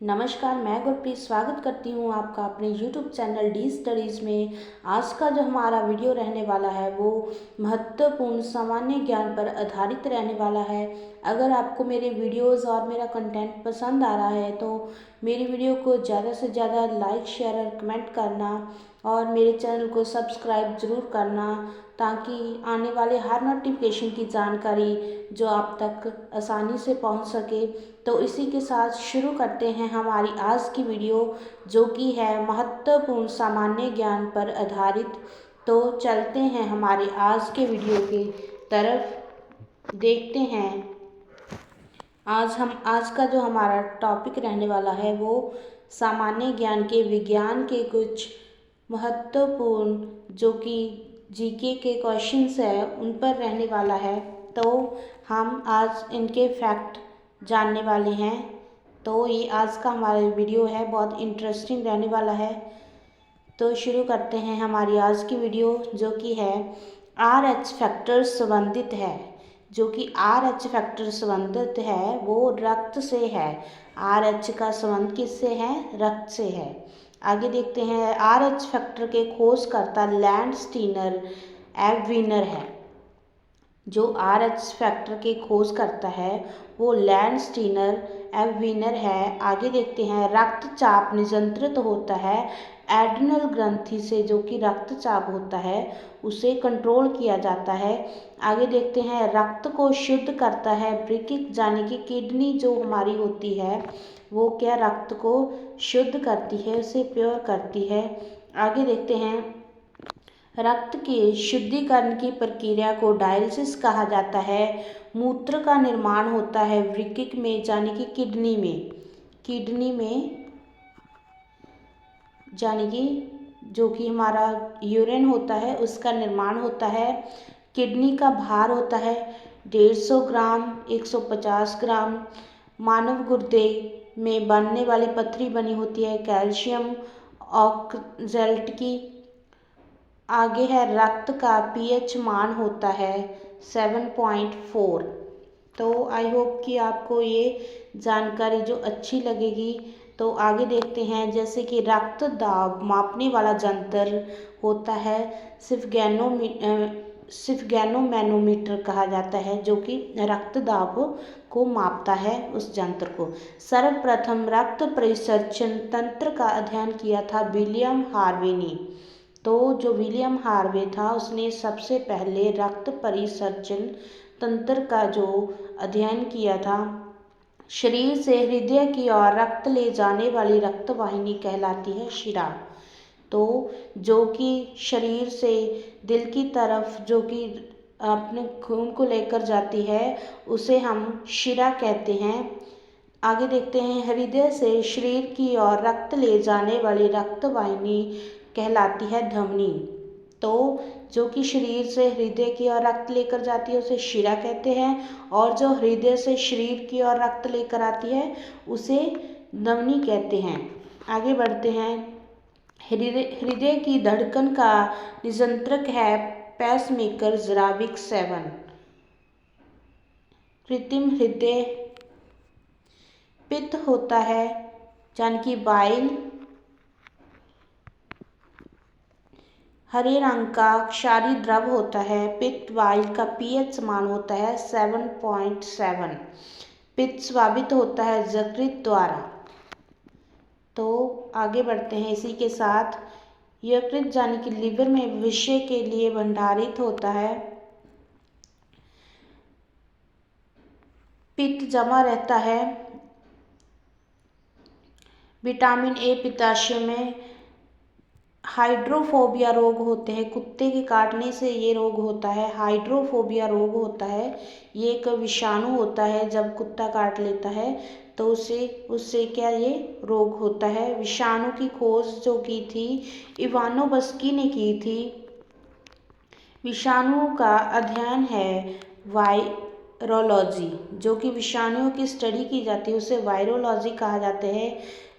नमस्कार, मैं गुरप्रीत स्वागत करती हूँ आपका अपने YouTube चैनल डी स्टडीज़ में। आज का जो हमारा वीडियो रहने वाला है वो महत्वपूर्ण सामान्य ज्ञान पर आधारित रहने वाला है। अगर आपको मेरे वीडियोस और मेरा कंटेंट पसंद आ रहा है तो मेरी वीडियो को ज़्यादा से ज़्यादा लाइक, शेयर और कमेंट करना और मेरे चैनल को सब्सक्राइब ज़रूर करना, ताकि आने वाले हर नोटिफिकेशन की जानकारी जो आप तक आसानी से पहुंच सके। तो इसी के साथ शुरू करते हैं हमारी आज की वीडियो, जो कि है महत्वपूर्ण सामान्य ज्ञान पर आधारित। तो चलते हैं हमारे आज के वीडियो की तरफ, देखते हैं आज का जो हमारा टॉपिक रहने वाला है वो सामान्य ज्ञान के विज्ञान के कुछ महत्वपूर्ण जो कि जीके के क्वेश्चंस है उन पर रहने वाला है। तो हम आज इनके फैक्ट जानने वाले हैं। तो ये आज का हमारा वीडियो है, बहुत इंटरेस्टिंग रहने वाला है। तो शुरू करते हैं हमारी आज की वीडियो, जो कि है RH फैक्टर संबंधित है। जो कि RH फैक्टर संबंधित है वो रक्त से है। RH का संबंध किससे है? रक्त से है। आगे देखते हैं, RH फैक्टर के खोजकर्ता लैंडस्टीनर एबवीनर है। जो RH फैक्टर के खोज करता है वो लैंडस्टीनर एबवीनर है। आगे देखते हैं, रक्तचाप नियंत्रित होता है एड्रिनल ग्रंथि से। जो कि रक्तचाप होता है उसे कंट्रोल किया जाता है। आगे देखते हैं, रक्त को शुद्ध करता है वृक्क, यानी कि किडनी जो हमारी होती है वो क्या रक्त को शुद्ध करती है, उसे प्योर करती है। आगे देखते हैं, रक्त के शुद्धिकरण की प्रक्रिया को डायलिसिस कहा जाता है। मूत्र का निर्माण होता है वृक्क में, यानी कि किडनी में यानी कि जो कि हमारा यूरिन होता है उसका निर्माण होता है। किडनी का भार होता है 150 ग्राम 150 ग्राम। मानव गुर्दे में बनने वाली पथरी बनी होती है कैल्शियम ऑक्सलेट की। आगे है, रक्त का पीएच मान होता है 7.4। तो आई होप कि आपको ये जानकारी जो अच्छी लगेगी। तो आगे देखते हैं, जैसे कि रक्त दाब मापने वाला यंत्र होता है स्फिग्नोमैनोमीटर कहा जाता है, जो कि रक्त दाब को मापता है उस यंत्र को। सर्वप्रथम रक्त परिसंचरण तंत्र का अध्ययन किया था विलियम हार्वे ने। तो जो विलियम हार्वे था उसने सबसे पहले रक्त परिसंचरण तंत्र का जो अध्ययन किया था। शरीर से हृदय की ओर रक्त ले जाने वाली रक्तवाहिनी कहलाती है शिरा। तो जो कि शरीर से दिल की तरफ जो कि अपने खून को लेकर जाती है उसे हम शिरा कहते हैं। आगे देखते हैं, हृदय से शरीर की ओर रक्त ले जाने वाली रक्तवाहिनी कहलाती है धमनी। तो जो कि शरीर से हृदय की ओर रक्त लेकर जाती है उसे शिरा कहते हैं, और जो हृदय से शरीर की ओर रक्त लेकर आती है उसे धमनी कहते हैं। आगे बढ़ते हैं, हृदय की धड़कन का नियंत्रक है पेसमेकर ज़राविक 7। कृत्रिम हृदय पित्त होता है, यानी कि बाइल। हरे रंग का क्षारीय द्रव होता है। पित्त वायु का पीएच समान होता है 7.7। पित्त स्रावित होता है यकृत द्वारा। तो आगे बढ़ते हैं, इसी के साथ यकृत यानी कि लिवर में विषय के लिए भंडारित होता है। पित्त जमा रहता है। विटामिन ए पित्ताशय में हाइड्रोफोबिया रोग होते हैं, कुत्ते के काटने से ये रोग होता है। हाइड्रोफोबिया रोग होता है, ये एक विषाणु होता है, जब कुत्ता काट लेता है तो उससे क्या ये रोग होता है। विषाणु की खोज जो की थी इवानोव्स्की ने की थी। विषाणुओं का अध्ययन है वायरोलॉजी। जो कि विषाणुओं की स्टडी की जाती है उसे वायरोलॉजी कहा जाता है।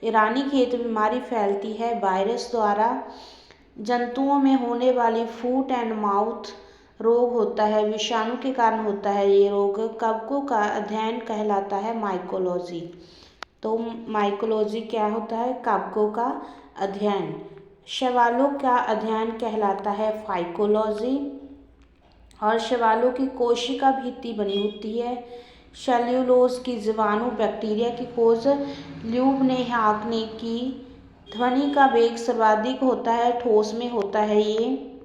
रानीखेत बीमारी फैलती है वायरस द्वारा। जंतुओं में होने वाली फूट एंड माउथ रोग होता है, विषाणु के कारण होता है ये रोग। कवकों का अध्ययन कहलाता है माइकोलॉजी। तो माइकोलॉजी क्या होता है? कवकों का अध्ययन। शैवालों का अध्ययन कहलाता है फाइकोलॉजी। और शैवालों की कोशिका भित्ति बनी होती है। सेल्यूलोज की जीवाणु बैक्टीरिया की खोज ल्यूबनेहाक ने की। ध्वनि का वेग सर्वाधिक होता है ठोस में होता है ये।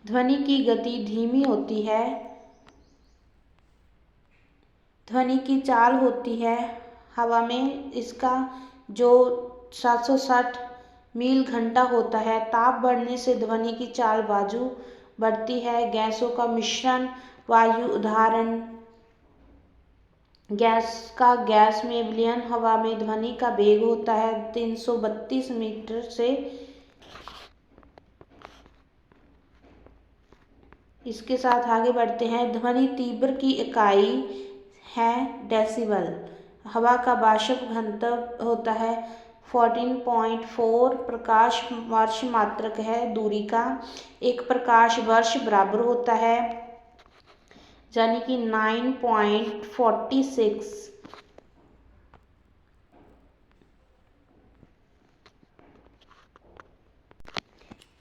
ध्वनि की गति धीमी होती है। ध्वनि की चाल होती है हवा में, इसका जो 760 मील घंटा होता है। ताप बढ़ने से ध्वनि की चाल बाजू बढ़ती है। गैसों का मिश्रण वायु, उदाहरण गैस का गैस में विलयन। हवा में ध्वनि का वेग होता है 332 मीटर से। इसके साथ आगे बढ़ते हैं। ध्वनि तीव्र की इकाई है डेसिबल। हवा का वाष्प घनत्व होता है 14.4 प्रकाश वर्ष मात्रक है दूरी का। एक प्रकाश वर्ष बराबर होता है यानी कि 9.46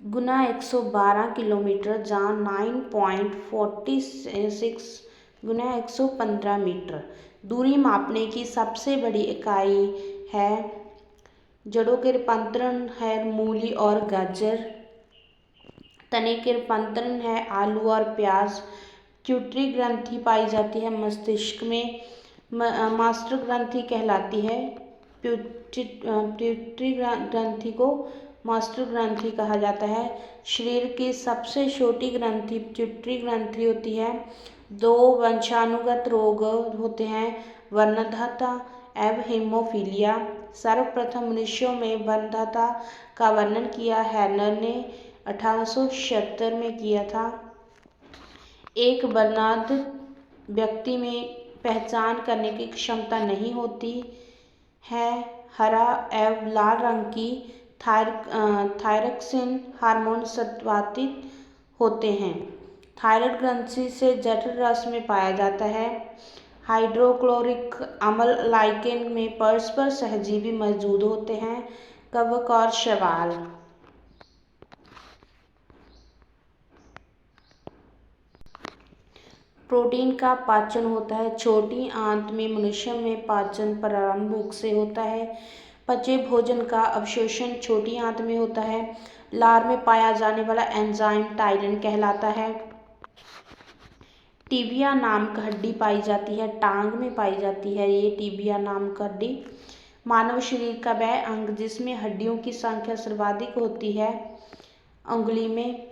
गुना 112 किलोमीटर, जहाँ 9.46 गुना 115 मीटर। दूरी मापने की सबसे बड़ी इकाई है। जड़ों के रूपांतरण है मूली और गाजर। तने के रूपांतरण है आलू और प्याज। प्यूटरी ग्रंथि पाई जाती है मस्तिष्क में। मास्टर ग्रंथि कहलाती है। प्यूटरी ग्रंथि को मास्टर ग्रंथि कहा जाता है। शरीर की सबसे छोटी ग्रंथि प्यूटरी ग्रंथि होती है। 2 वंशानुगत रोग होते हैं, वर्णधता एवं हीमोफीलिया। सर्वप्रथम मनुष्यों में वर्णधता का वर्णन किया हैनर ने 1876 में किया था। एक वर्णांध व्यक्ति में पहचान करने की क्षमता नहीं होती है। हरा एवं लाल रंग की थायरक्सिन हार्मोन उत्पादित होते हैं। थायराइड ग्रंथि से जठर रस में पाया जाता है। हाइड्रोक्लोरिक अम्ल लाइकेन में परस्पर सहजीवी मौजूद होते हैं। कवक और शैवाल। प्रोटीन का पाचन होता है छोटी आंत में। मनुष्य में पाचन प्रारंभ मुख से होता है। पचे भोजन का अवशोषण छोटी आंत में होता है। लार में पाया जाने वाला एंजाइम टाइलिन कहलाता है। टिबिया नामक हड्डी पाई जाती है, टांग में पाई जाती है ये टिबिया नामक हड्डी। मानव शरीर का वह अंग जिसमें हड्डियों की संख्या सर्वाधिक होती है, उंगली में।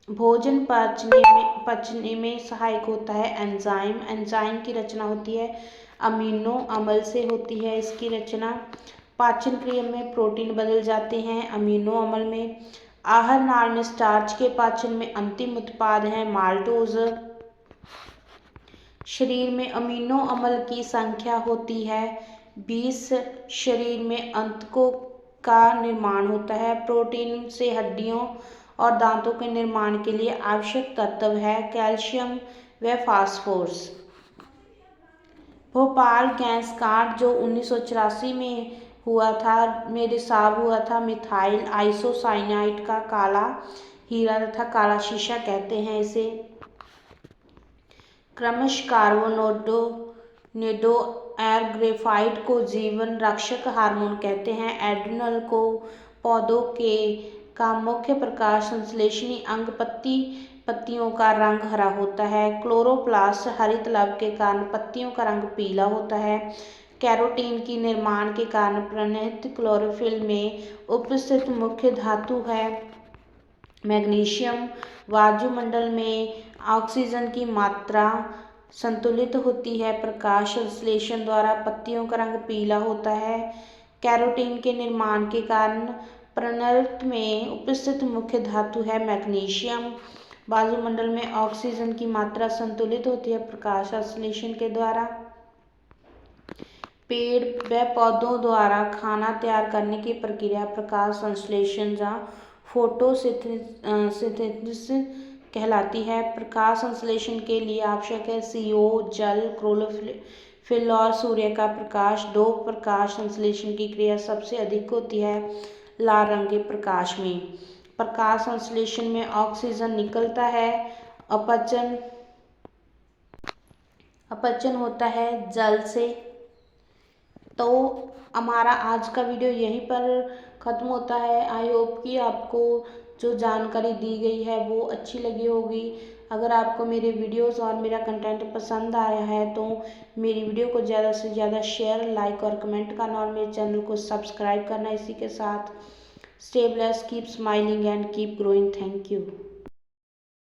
भोजन पचने में सहायक होता है एंजाइम। एंजाइम की रचना होती है अमीनो अम्ल से होती है इसकी रचना। पाचन क्रिया में प्रोटीन बदल जाते हैं अमीनो अम्ल में। आहार नाल में स्टार्च के पाचन में अंतिम उत्पाद है माल्टोज। शरीर में अमीनो अम्ल की संख्या होती है 20। शरीर में अंतकों का निर्माण होता है। प्रोटीन से हड्डियों और दांतों के निर्माण के लिए आवश्यक तत्व है कैल्शियम व फास्फोरस। भोपाल गैस कांड जो 1984 में हुआ था, में रिसाव हुआ था मिथाइल आइसोसाइनाइड का काला हीरा तथा काला शीशा कहते हैं इसे। क्रमश कार्बोनेडो एयर ग्रेफाइट को जीवन रक्षक हार्मोन कहते हैं। एड्रिनल को पौधों का मुख्य प्रकाश संश्लेषणी अंग पत्तियों का रंग हरा होता है। क्लोरोप्लास्ट हरित लाभ के कारण पत्तियों का रंग पीला होता है। कैरोटीन की निर्माण के कारण प्रणहित क्लोरोफिल में उपस्थित मुख्य धातु है मैग्नीशियम। वायुमंडल में ऑक्सीजन की मात्रा संतुलित होती है। प्रकाश संश्लेषण द्वारा पत्तियों का रंग पीला होता है। कैरोटीन के निर्माण के कारण प्रणहित में उपस्थित मुख्य धातु है मैग्नीशियम। वायुमंडल में ऑक्सीजन की मात्रा संतुलित होती है प्रकाश संश्लेषण के द्वारा। पेड़ व पौधों द्वारा खाना तैयार करने की प्रक्रिया प्रकाश संश्लेषण या फोटोसिंथेसिस कहलाती है। प्रकाश संश्लेषण के लिए आवश्यक है CO, जल, फिर और सूर्य का प्रकाश, दो प्रकाश संश्लेषण की क्रिया सबसे अधिक होती है लाल रंग के प्रकाश में। प्रकाश संश्लेषण में ऑक्सीजन निकलता है, अपचन होता है जल से। तो हमारा आज का वीडियो यहीं पर ख़त्म होता है। आई होप कि आपको जो जानकारी दी गई है वो अच्छी लगी होगी। अगर आपको मेरे वीडियोस और मेरा कंटेंट पसंद आया है तो मेरी वीडियो को ज़्यादा से ज़्यादा शेयर, लाइक और कमेंट करना और मेरे चैनल को सब्सक्राइब करना। इसी के साथ stay blessed, keep smiling and keep growing. Thank you.